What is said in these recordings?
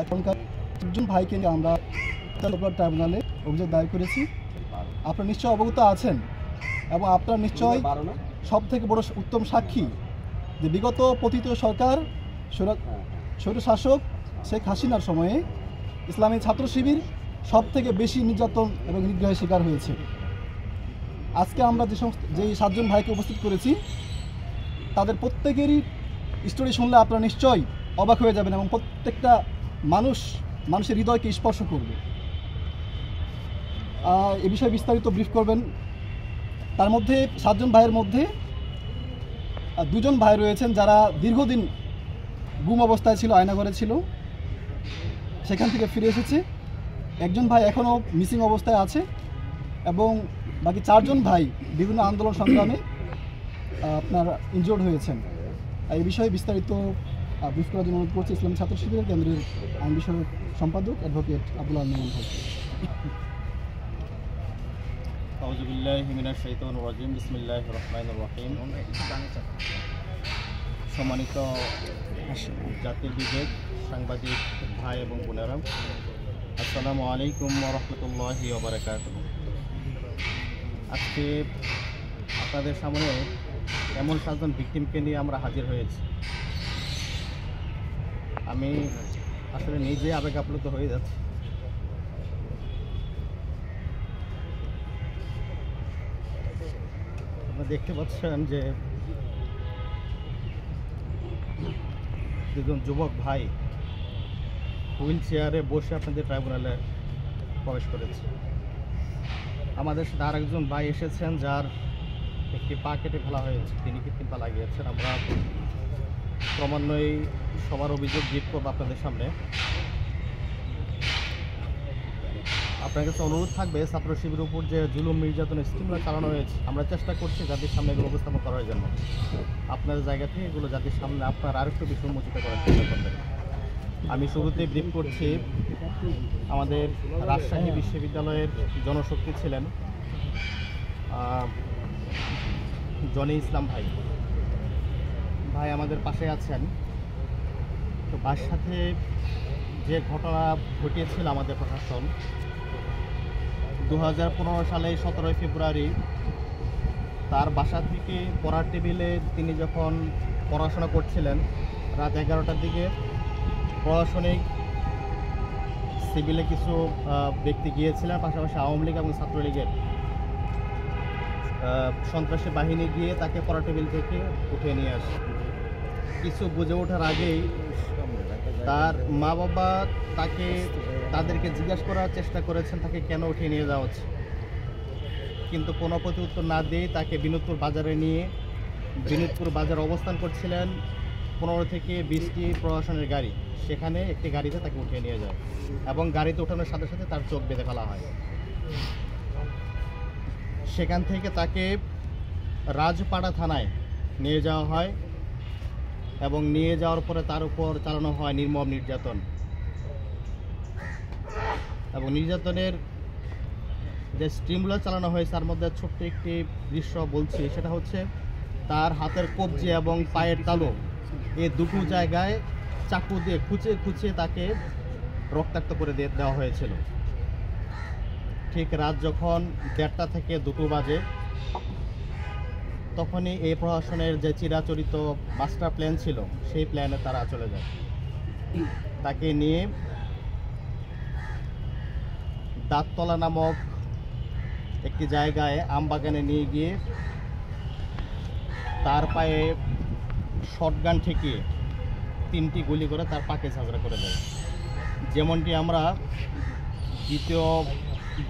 এখনকার একজন ভাইকে নিয়ে আমরা ট্রাইব্যুনালে অভিযোগ দায়ের করেছি। আপনারা নিশ্চয় অবগত আছেন এবং আপনারা নিশ্চয় সব থেকে বড় উত্তম সাক্ষী যে বিগত পতিত সরকার স্বৈরশাসক শেখ হাসিনার সময়ে ইসলামী ছাত্র শিবির সব থেকে বেশি নির্যাতন এবং নিগ্রহের শিকার হয়েছে। আজকে আমরা যেই 7 জন ভাইকে উপস্থিত করেছি তাদের প্রত্যেকেরই স্টোরি শুনলে আপনারা নিশ্চয়ই অবাক হয়ে যাবেন এবং প্রত্যেকটা মানুষের হৃদয়কে স্পর্শ করবে। এ বিষয়ে বিস্তারিত ব্রিফ করবেন। তার মধ্যে 7 জন ভাইয়ের মধ্যে 2 জন ভাই রয়েছেন যারা দীর্ঘদিন গুম অবস্থায় ছিল, আয়নাঘরে ছিল, সেখান থেকে ফিরে এসেছে। একজন ভাই এখনও মিসিং অবস্থায় আছে এবং বাকি 4 জন ভাই বিভিন্ন আন্দোলন সংগ্রামে আপনার ইনজোর্ড হয়েছেন। এই বিষয়ে বিস্তারিত ব্রিফ করার জন্য অনুরোধ করছি ইসলামী ছাত্র শিবিরের কেন্দ্রের আইন বিষয়ক সম্পাদক অ্যাডভোকেট আব্দুল আল মামুন ভাই। আউযু বিল্লাহি মিনাশ শাইতানির রাজিম। বিসমিল্লাহির রহমানির রহিম। সম্মানিত জাতির বিবেক সাংবাদিক ভাই এবং বোনেরা, আসসালামু আলাইকুম ওয়া রাহমাতুল্লাহি ওয়া বারাকাতুহু। আজকে আপনাদের সামনে এমন 7 জন ভিকটিমকে নিয়ে আমরা হাজির হয়েছি। আমি আসলে নিজে আবেগ আপ্লুত হয়ে যাচ্ছি। আপনারা দেখতে পাচ্ছেন যে 2 জন যুবক ভাই হুইল চেয়ারে বসে আপনাদের ট্রাইব্যুনালে প্রবেশ করেছে। আমাদের সাথে আর একজন ভাই এসেছেন যার একটি পা কেটে ফেলা হয়েছে, তিনি কৃত্রিম পা লাগিয়েছেন। আমরা ক্রমান্বয়ে সবার অভিযোগ জিত করবো আপনাদের সামনে। আপনার কাছে অনুরোধ থাকবে ছাত্র শিবিরের উপর যে জুলুম নির্যাতনের স্কিমগুলো চালানো হয়েছে, আমরা চেষ্টা করছি জাতির সামনে এগুলো উপস্থাপন করার জন্য। আপনাদের জায়গা থেকে এগুলো জাতির সামনে আপনার আরেকটু বেশি উন্মোচিত করার চেষ্টা করবেন। আমি শুরুতে ব্রিফ করছি, আমাদের রাজশাহী বিশ্ববিদ্যালয়ের জনশক্তি ছিলেন জনি ইসলাম ভাই আমাদের পাশে আছেন। তো ভাইয়ের সাথে যে ঘটনা ঘটিয়েছিল আমাদের প্রশাসন 2015 সালে 17 ফেব্রুয়ারি তার বাসা থেকে পড়ার টেবিলে তিনি যখন পড়াশোনা করছিলেন, রাত 11টার দিকে প্রশাসনিক সিভিলে কিছু ব্যক্তি গিয়েছিলেন, পাশাপাশি আওয়ামী লীগ এবং ছাত্রলীগের সন্ত্রাসী বাহিনী গিয়ে তাকে পড়ার টেবিল থেকে উঠিয়ে নিয়ে আসে। কিছু বুঝে ওঠার আগেই তার মা বাবা তাদেরকে জিজ্ঞাসা করার চেষ্টা করেছেন তাকে কেন উঠিয়ে নিয়ে যাওয়া হচ্ছে, কিন্তু কোনো প্রতি উত্তর না দিয়ে তাকে বিনোদপুর বাজারে অবস্থান করছিলেন 15 থেকে 20টি প্রশাসনের গাড়ি, সেখানে একটি গাড়িতে তাকে উঠিয়ে নিয়ে যায় এবং গাড়িতে ওঠানোর সাথে সাথে তার চোখ বেঁধে ফেলা হয়। সেখান থেকে তাকে রাজপাড়া থানায় নিয়ে যাওয়া হয় এবং নিয়ে যাওয়ার পরে তার উপর চালানো হয় নির্মম নির্যাতন। এবং নির্যাতনের যে স্ট্রিমগুলো চালানো হয়েছে তার মধ্যে ছোট্ট একটি দৃশ্য বলছি, সেটা হচ্ছে তার হাতের কবজি এবং পায়ের তালু এই দুটো জায়গায় চাকু দিয়ে খুঁচিয়ে তাকে রক্তাক্ত করে দেওয়া হয়েছিল। ঠিক রাত যখন 1:30 থেকে 2 বাজে তখনই এই প্রশাসনের যে চিরাচরিত মাস্টার প্ল্যান ছিল সেই প্ল্যানে তারা চলে যায়। তাকে নিয়ে দাঁততলা নামক একটি জায়গায় আমবাগানে নিয়ে গিয়ে তার পায়ে শটগান ঠেকিয়ে 3টি গুলি করে তার পাকে ঝাঁঝরা করে দেয়। যেমনটি আমরা দ্বিতীয়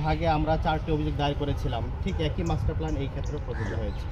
ভাগে আমরা 4টি অভিযোগ দায়ের করেছিলাম, ঠিক একই মাস্টার প্ল্যান এই ক্ষেত্রে প্রযোজ্য হয়েছে।